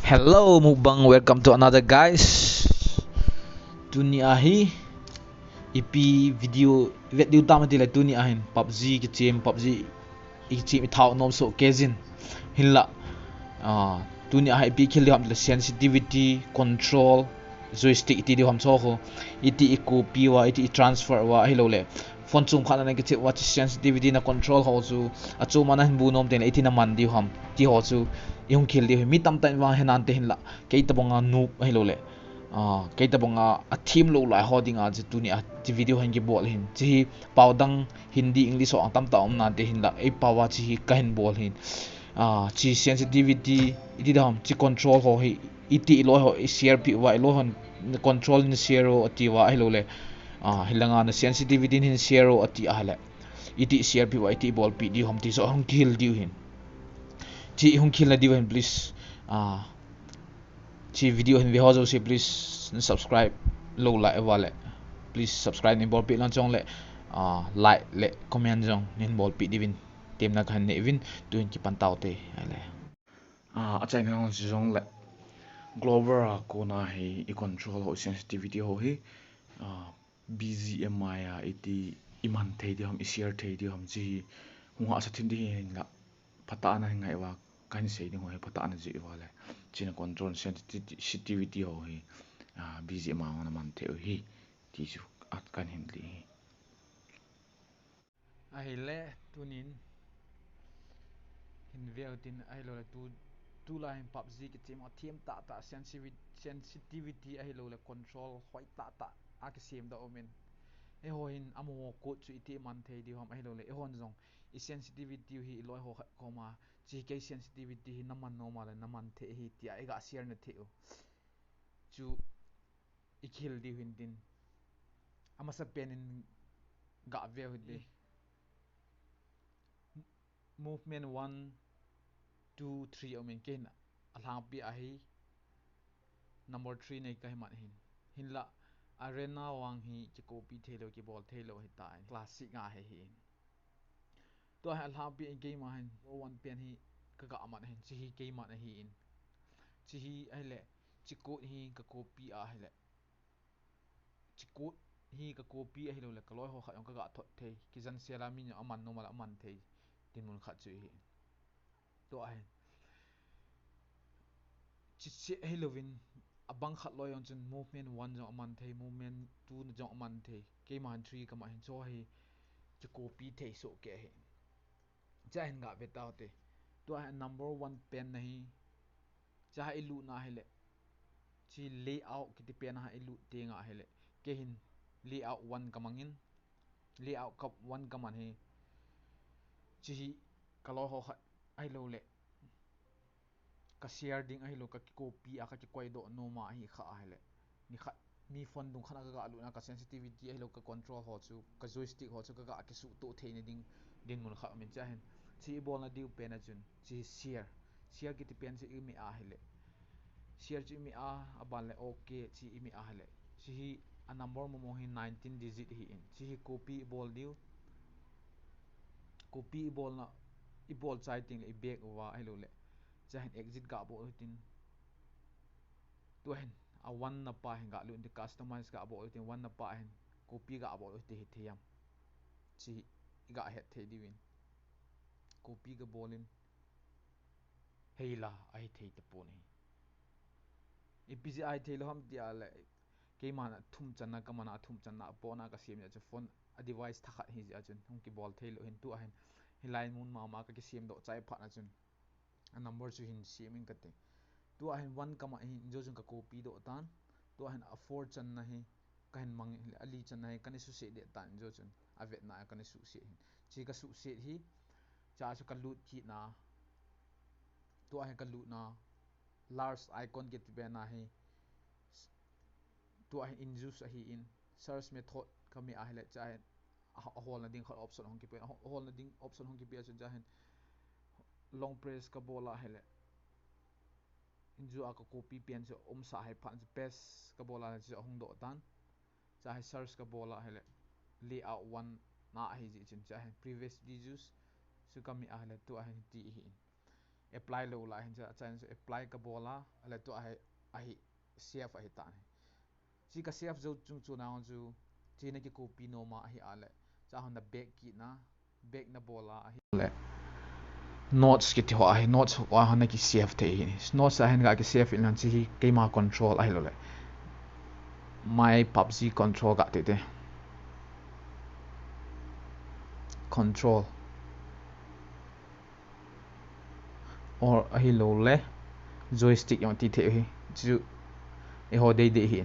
Hello mukbang, welcome to another guys. Dunia hi ipi video tama tila dunia hin PUBG ki team PUBG i team thao nom so kezin hilla dunia hi ipi khil ham sensitivity control joystick iti di ham so iti copy wa iti transfer wa hello le phone chung khana na ki what sensitivity na control ho chu achu mana hin bu nom ten iti na man di ham ti ho chu yung khil di mi tam tan wa henan te hin la ke ta bonga noob hello le cái ta bong a team lo lai holding a tu ni a ti video han gi bol hin chi paudang hindi english ong tam ta om na te hin la e pawa chi ka hin bol hin chi sensitivity iti dam chi control ho hi iti lo ho share pi wa lo hon control ni zero ati wa hello le hilanga na sensitivity hin zero ati a le iti share pi wa iti bol pi di hom ti so hong kill di hin chi hong kill na di hin please chi video hin ho jo se please subscribe lo like wale please subscribe ni bol pi lan chong le like le comment jong nin bol pi divin tem na khan ne vin tuin ki pan tau te ale achai na jong le global ko na hi i control ho sensitivity ho hi BGMi a iti iman thei di hom i share thei di hom chi hunga sa thin di la phata na ngai wa kan sei ni ho phata na ji wale china control sensitivity ho hi BGMi na man thei hi ti su at kan hin li ai le tunin hin veotin ai lo tu la hin PUBG ki team ta sensitivity ai lo le control hoi ta a ki sem da omen e ho hin amo ko chu iti man thei di hom ai lo le e hon jong i sensitivity hi loi ho ko ma chi ke sensitivity hi naman no ma le naman the hi ti ai ga share na theu chu ikhil di hin din ama sa penin ga ve di movement 1 2 3 omen ken alang pi a hi number 3 nei ka man hin la arena wang hi ki copy thelo ki ball thelo hi ta classic nga he hi to ha alang pi game ma hin one pen hi ka ga man hin chi hi game ma hi in chi hi ai le chi ko hi ka copy a hi le chi ko hi ka copy a hi lo le ka loi ho kha yong ka ga thot thei ki jan sela mi no aman no mal aman thei tin mun kha chu hi to ai chi che hi lovin abang khat loi on chun movement 1 jong aman thei movement 2 jong aman thei ke man 3 ka ma hin cho hi chi copy thei so ke hi cha hin ga beta te to ai number 1 pen nahi cha ilu na hele chi layout ki ti pen ha ilu te nga hele ke hin layout 1 kamangin layout kap 1 kaman he chi kalo ho ai lo le ka share ding ai lo ka copy a ka ki koi do no ma hi kha hele ni kha ni phone dung khana ga lu na ka sensitivity ai lo ka control ho chu ka joystick ho chu ka ga ki su to the ni ding din mun kha min cha hen chi bol na diu pen a chun chi share ki ti pen chi mi a hele share chi mi a aban le okay chi mi a hele chi a number mo hi 19 digit hi in chi copy ball diu copy ball na i ball chai ting le back wa ai lo le cha hen exit ga bo tin to hen a one na pa hen ga lu in customize ga bo tin one na pa hen copy ga bo ti hi thiam chi ga het the di win copy ga bolin heila ai thei te po ni epg ai thei lo ham dia le ke mana thum channa ka mana thum channa po na ka sim ya chu phone a device thakhat hi ja chun hong ki bol thei lo hin tu a hen hi line mun ma ka ki sim do chai pha na chun a number chu hin siaming ka te tu a hen 1 kama hi jo jung ka copy do tan tu a hen a 4 chan na hi ka hen mang ali chan na hi kan su se de tan jo chun a vet na kan su se hin chi ka su se hi cha chu ka lut ki na tu a hen ka lut na large icon get be na hi tu a hen in use a hi in search method kami a hele cha hen a hol na ding khot option hong ki pe hol na ding option hong ki pe chun cha hen long press ka bola hele inju aka copy pen se sa hai phan paste ka bola se hong do tan cha hai search ka bola hele layout 1 na hi ji chin cha hai previously use su kami a hele tu a hen ti hi apply lo la hin cha chan apply ka bola ale to ai save ai ta chi ka save zo chung chu na chu chi na ki copy no ma hi ale cha hon da back ki na back na bola hi le notes ki ti ho ai notes wa hon na ki save the hi notes a hen ga ki save in han chi ke ma control ai lo le my pubg control ga te control or hi lo le joystick yong ti the hi chu e ho dei de hi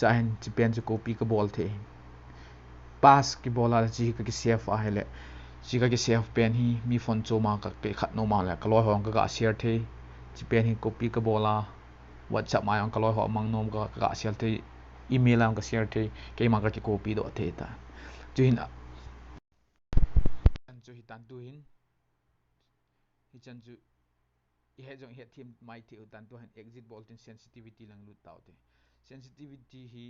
cha hen chi pen chu copy ka ball the pass ki bola chi ka ki save a hele chi ka ki save pen hi mi phone cho ma ka ke khat no ma la ka loi hong ka share the chi pen hi copy ka bola whatsapp ma yong ka loi ho mang nom ka share the email ang ka share the ke ma ka ki copy do the ta chu hin an chu hi tan tu hin hi chan chu I he jong he theme mai the tan tu han exit ball tin sensitivity lang lut tau te sensitivity hi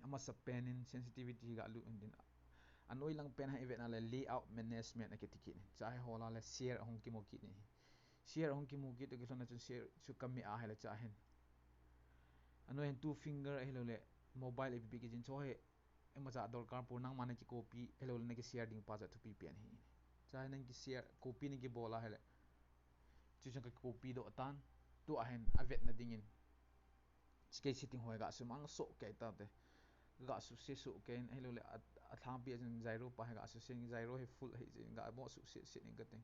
ama sa pen in sensitivity ga lu din anoi lang pen ha event na le layout management na ke tiki cha he hola le share hong ki mo ki ni share hong ki mo ki to ke sona chu share chu kam mi a he le cha hen anoi hen two finger he lo le mobile app ki jin cho he ema cha dor kar pur nang mane ki copy he lo ne ki share ding pa cha thu pi pen hi cha nang ki share copy ni ki bola he le chu chang ka copy do tan tu a hen avet na ding in ske setting hoega su mang so ke ta te ga su se su ke he lo le a thang pi jen zairo pa ga su sing zairo he full he jen ga mo su se ni ka te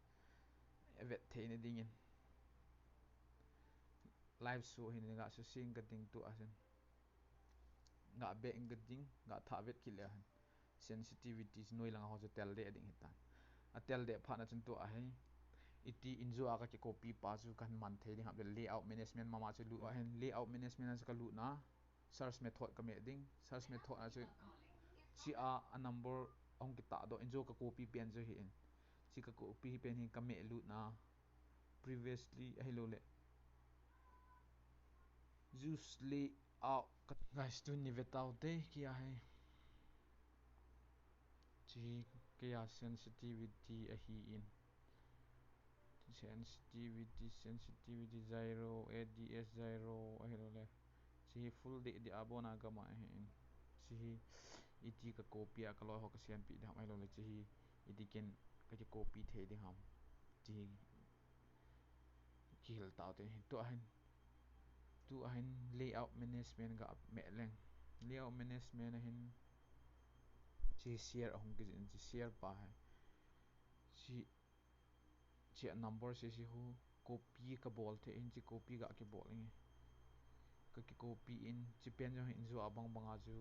avet the ni ding in live show hin ga su sing ka ding tu a jen ga be ing ka ding ga tha vet ki le han sensitivity noi lang ho tel de ding hitan a tel de pha na chen tu a he iti injo aga ki copy pa chu kan man the ding hab layout management mama chu lu hen layout management ka lu na search method ka me ding search method a chu chi a number ong ki ta do injo ka copy pen jo hi in chi ka copy pen hi ka me lu na previously hello le use layout guys tu ni vetau te kia hai chi kia sensitivity a hi in sensitivity 0 ads 0 hello le chi full de abona ka ma hin chi iti ka copy ka loi ho ka sian pi da hello le chi iti ken ka ki copy the ding ham chi ki hil tau te tu a hin layout management ga me leng layout management a hin chi share hong ki jin chi share pa hai chi number se si hu copy ka bol the in chi copy ga ki bol in ka ki copy in chi pen jo in zo abang banga ju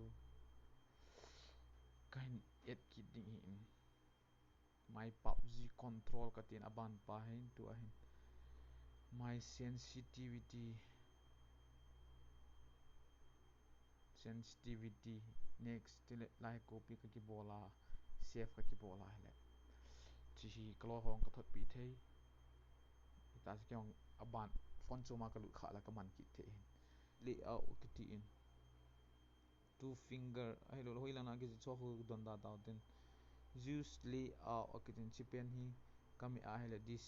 kain et ki ding in my pubg control ka tin aban pa hin tu a hin my sensitivity next tile lai copy ka ki bola save ka ki bola hele chi hi klo hong ka thot pi thei ta se kyong aban phone chuma ka lu kha la ka man ki the layout ki ti in two finger ai lo hoi la na ki cho hu don da ta ten use layout ki tin chi pen hi kami a hele this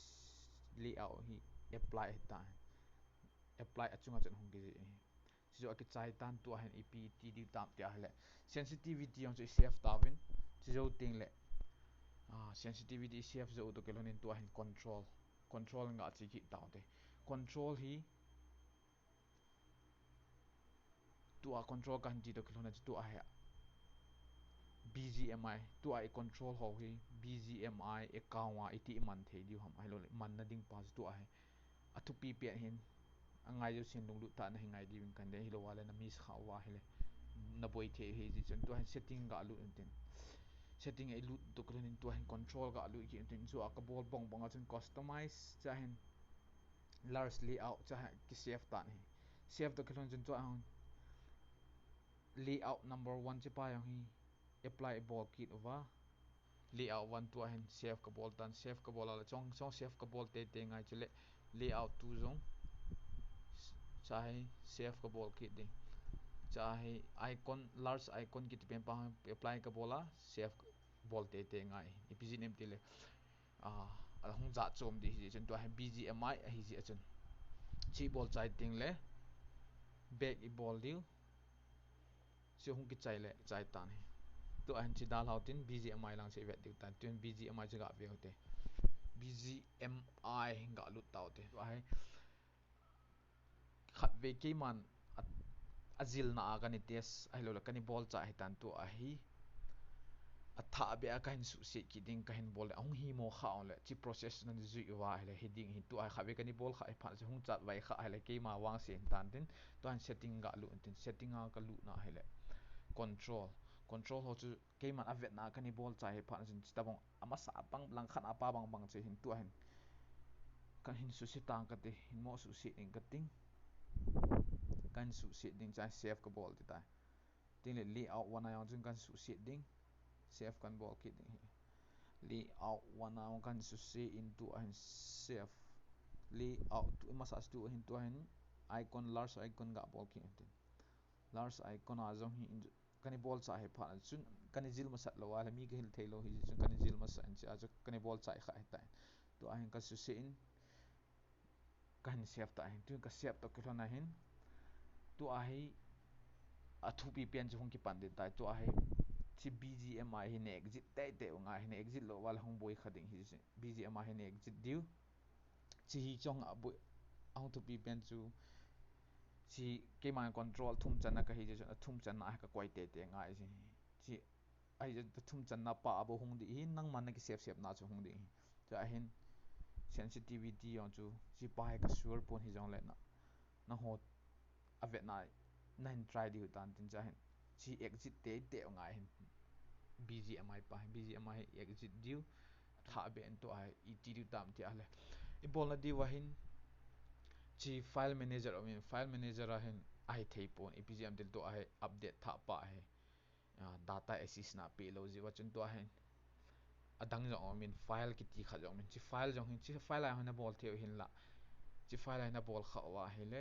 layout hi apply ta apply achunga chen hong ki chi jo ki chai tan tu a hen ep ti di tam tia hele sensitivity yong che save ta win chi jo ting le sensitivity save zo to kelon in tu a hen control nga chi ki ta te control hi tu a control kan ti to kelon tu a he BGMi tu a control ho hi BGMi account wa iti man the di ham ai lo man na ding pas tu a he athu pi pe hin angai jo sin lung lu ta na hingai di win kan de hi lo wala na mis kha wa hele na boi the he ji chen tu han setting ga lu ten setting ai lu to kelon in tu han control ga lu ki ten so ka bol bong bong a chen customize cha hen large layout cha ki save ta ni save to kelon chen tu an layout number 1 che pa yang hi apply ball kit over layout 1 to hen save ka ball tan save ka ball ala chong save ka ball te ngai chule layout 2 zong chahe save ka ball kit ding chahe icon large icon kit pen pa apply ka bola save ball te ngai epg name tile hung za chom di hi chen to hai BGMi hi ji chen chi ball chai ting le back I ball diu si hung ki chai le chai tan hi to an chi dal hau tin BGMi lang se vet diu tan tuen BGMi che ga ve hote BGMi ga lut tau te to hai khat ve ke man azil na ka ni test ai lo la ka ni ball cha hi tan to a hi atha be a kain su se ki ding kain ball ong hi mo kha on le chi process nan zui wa le heading hi to ai kha be ka ni ball kha pha se hung chat wai kha le ke ma wang se tan tin to an setting ga lu tin setting a ka lu na le control ho chu ke man avet na ka ni ball cha hi pha sin ta bong ama sa pang lang khan apa bang bang che hin to hin kan hin su se tang ka te hin mo su se ing ka ting kan su se ding cha save ka ball ti ta ting le layout wana yang jung kan su se ding save kan ball kit ding layout wana yang kan su se into and save layout tu masas tu hin tu hin icon large icon ga ball kit tin large icon a jong hi kan ball cha he pha chun kan jil masat lo wala mi ge hil thailo hi chun kan jil masa an cha kan ball cha kha ta to a hin kan su se in kan save ta hin tu ka save to ke na hin tu a hi a thu pi pian jong ki pan din tai to a hi chi BGMi hi ne exit tai te nga hi ne exit lo wal hong boy khading hi BGMi hi ne exit diu chi hi chong a bu ang thu pi pian chu chi ke man control thum chan na ka hi je thum chan na ka koi te te nga hi chi ai je thum chan na pa bo hong di hi nang man na ki save na chu hong di to a hin sensitivity on chu chi pa ka sure pon hi jong le na ho avet na nan try di tan tin cha hin chi exit te te nga hin BGMi pa BGMi exit diu tha be en to ai et diu tam ti ale I bol na di wa hin chi file manager file manager a hin ai thei pon BGM del to ai update tha pa ai data access na pe lo ji wa chun to ai adang jong file ki ti kha jong chi file jong hin chi file ai na bol theu hin la chi file ai na bol kha wa hele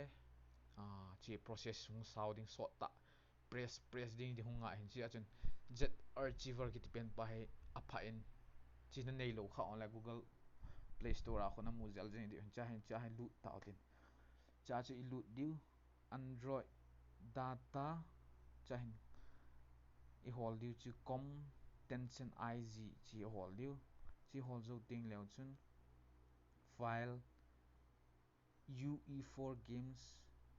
chi process hung sounding sort ta press ding di hunga hin chi achun jet archiver ki pen pa he apha in chi na nei lo kha on la Google Play Store a khona mu jal jeng di cha hin loot ta otin cha chu I loot diu Android data cha hin I hol diu chu com tension IG chi hol diu chi hol zo ting leo chun file UE4 games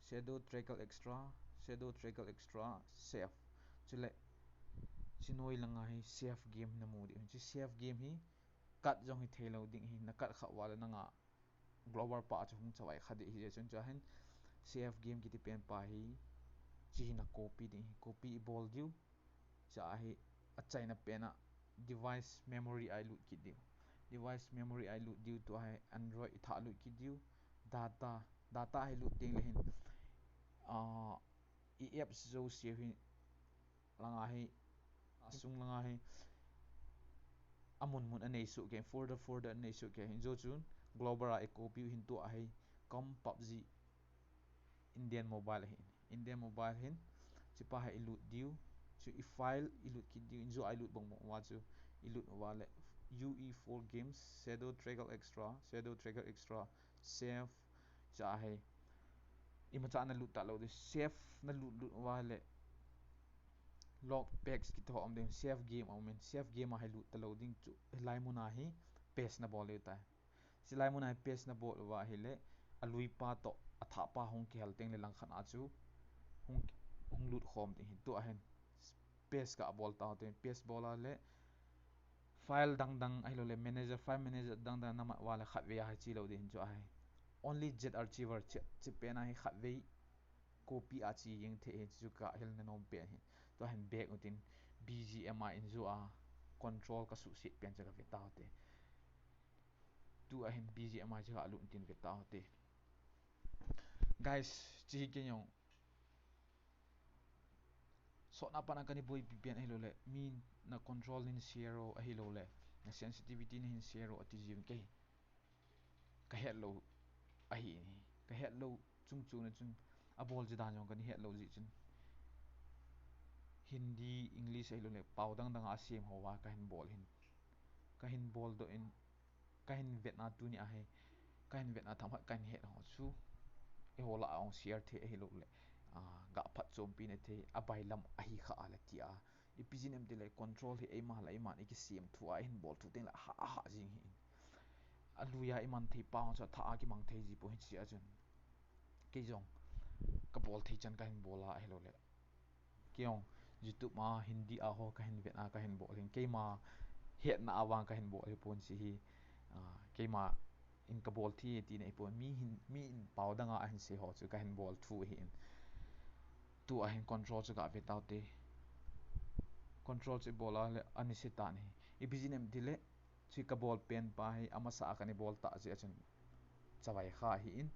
shadow trackle extra save chule chinoi langa hi save game na mu di chi save game hi cut jong hi thelo ding hi na cut kha wala na nga global pa chung chawai khadi hi chun cha hen save game ki ti pen pa hi chi na copy ding copy ball diu cha hi achai na pena device memory I loot ki diu device memory I loot diu to hai Android tha loot ki diu data hi loot ting le hin apps zo save hi langa hi asung langa hi amun anei su ke further anei su ke hin zo chun global I copy hin to ai com PUBG Indian mobile hin chipa hai loot diu chu I file I loot ki diu zo I loot bong wa chu I loot wale UE4 games shadow trackle extra save cha hai I ma cha na loot ta lo save na loot wale log packs ki to om ding save game a loot ta loading chu lai muna hi page na bol ta si lai muna page na bol wa hi le alui pa to atha pa hong ki hal teng le lang khan a chu hong loot khom ti to a hen page ka bol ta te page bola le file dang ai lo le file manager dang na ma wala khat ve ha chi lo din chu ai only jet archiver chi pe na hi khat ve copy a chi yeng the chu ka hel na nom pe hin to han back utin BGMi in zu a control ka su sit pen chaga veta hote tu a hin BGMi chaga alu tin veta hote guys chi ke yong so na pana kani boy pen hello le min na control in zero a hello le na sensitivity in zero ati jim ke ka hello a hi ka hello chung na chung a bol ji dan jong kan hello ji chin Hindi English ai lo le pau dang a sem ho wa ka hin bol do in kahin Vietnam tu ni ahe kahin Vietnam tham hat kahin het ho chu e hola ong share the he lo le ga phat chom pi ne the abai lam ahi kha ala ti a ipijin em de le control hi e ma la e man e ki sim thua in ball thu ten la ha jing hi aluya iman thei pa cha tha ki mang thei ji po hi chi a chun ke jong ka ball thei chan kahin bola he lo le kyong youtube ma hindi a ho kahin Vietnam kahin ball hin ke ma het na awang kahin ball hi pon si hi ke ma in ka ball thi ti nei pon mi in pau danga a hin se ho chu kahin ball thu hi in tu a hin control chu ga ve tau te control che bola le ani se ta ni i bizinem dile chi ka ball pen pa hi ama sa ka ni ball ta je chen chawai kha hi in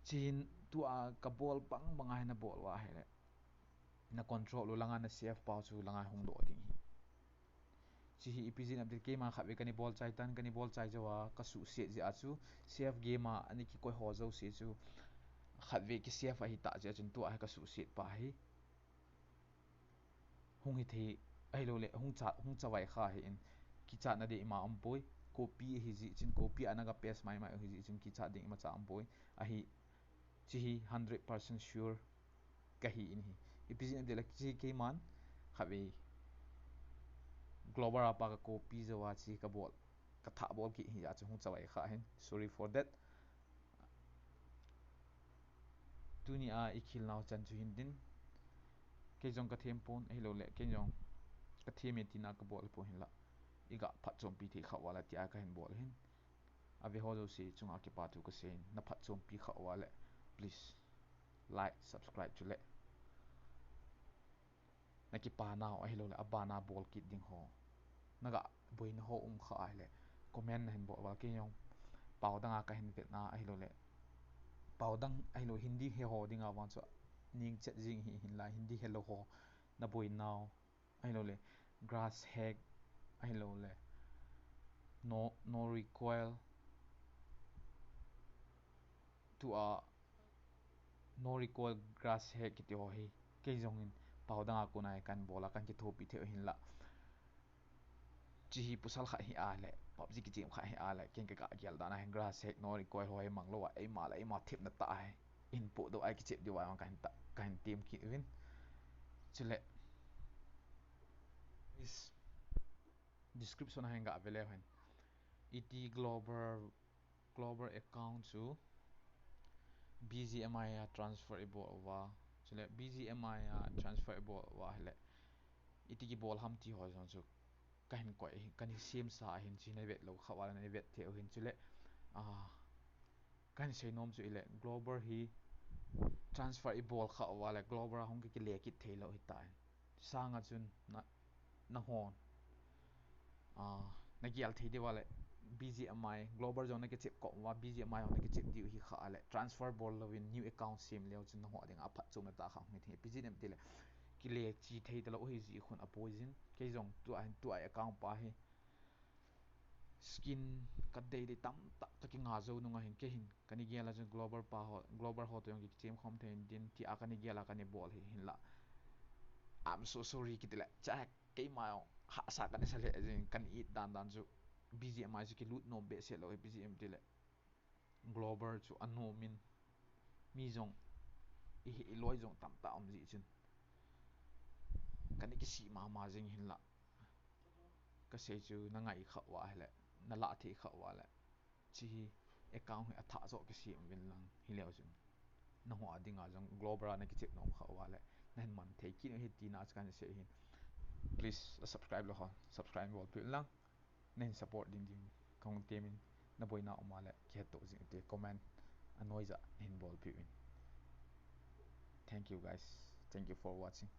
chin tu a ka ball pang bangai na ball wa hele na control lo langa na save pa chu langa hung do ding hi chi hi ipizin update game ma khabe kani ball chai tan kani ball chai jawa ka su se je achu save game ma ani ki koi ho zo se chu khatve ki save hi ta je chen tu a ka su se pa hi hung hi the ai lo le hung chawai kha hi in ki cha na de ima ampoi copy hi ji chin copy anaga paste mai hi ji chin ki cha ding ma cha ampoi a hi chi hi 100% sure ka hi in hi ipizin de la chi ke man khabe global apa ka copy jawa chi ka bol ka tha bol ki hi ya chu hung chawai kha hin sorry for that tunia ikhil naw chan chu hin din ke jong ka them pon ai lo le ke jong ka them e tina ka bol po hin la iga phat chom pi the kha wala ti a ka hin bol hin ave ho do si chunga ki pa tu ka sen na phat chom pi kha wala please like subscribe chu le na ki pa naw ai lo le abana bol kit ding ho naga boin ho kha ai le comment na hin bo wa ke jong pau danga ka hin vet na ai lo le pau dang ai lo hindi he ho dinga wan chu ning chat jing hi hin la hindi hello ho na boy now ai lo le grass hack ai lo le no recoil to a no recoil grass hack ki ho hi ke jong in pau danga ko nai kan bola kan ki thopi the hin la chi hi pusal kha hi a le pubg ki team kha hi a le ken ka gyal da na grass hack no recoil ho hi manglo wa ai ma thip na ta ai input do ai ki chep di wa kan ta kan team ki win chule is description hanga available hen it global account to BGMi transferable wa chule BGMi transferable wa hele iti ki bol ham ti ho jong chu kahin ko kan sim sa hin chi nei vet lo khawala nei vet the hin chule kan sei nom chu ile global hi transferable khawala global hong ki le ki thelo hi ta sanga chun na hon na gial thei de wale BGMi global zone ke chip ko wa BGMi on ke chip di hi kha ale transfer ball lo win new account sim leo chin ho ding a phat chum na ta kha mi the PGM tile ki le chi thei de lo hi ji khun opposition ke jong tu ai account pa hi skin ka dei de tam ta ki nga zo nu nga hin ke hin kani gial la global ho to yong ki team khom the din ti a kani gial la kani ball hi hin la I'm so sorry kitila cha ke ma ha sa kan sa le kan I dan chu BGMi chu ki loot no be se lo BGM tile global chu anno min mi jong I loi jong tam ta ji chun kan ki si ma jing hin la ka se chu na ngai kha wa hele na la thi kha wa la chi account hi atha zo ki si win lang hi leo chun na ho adinga jong global na ki chep no kha wa la nan man the ki no hi ti na kan se hin please subscribe lo ha subscribe bol pi lang nen support ding kong temin na boina omale ke to jing te comment anoiza nen bol pi win thank you guys thank you for watching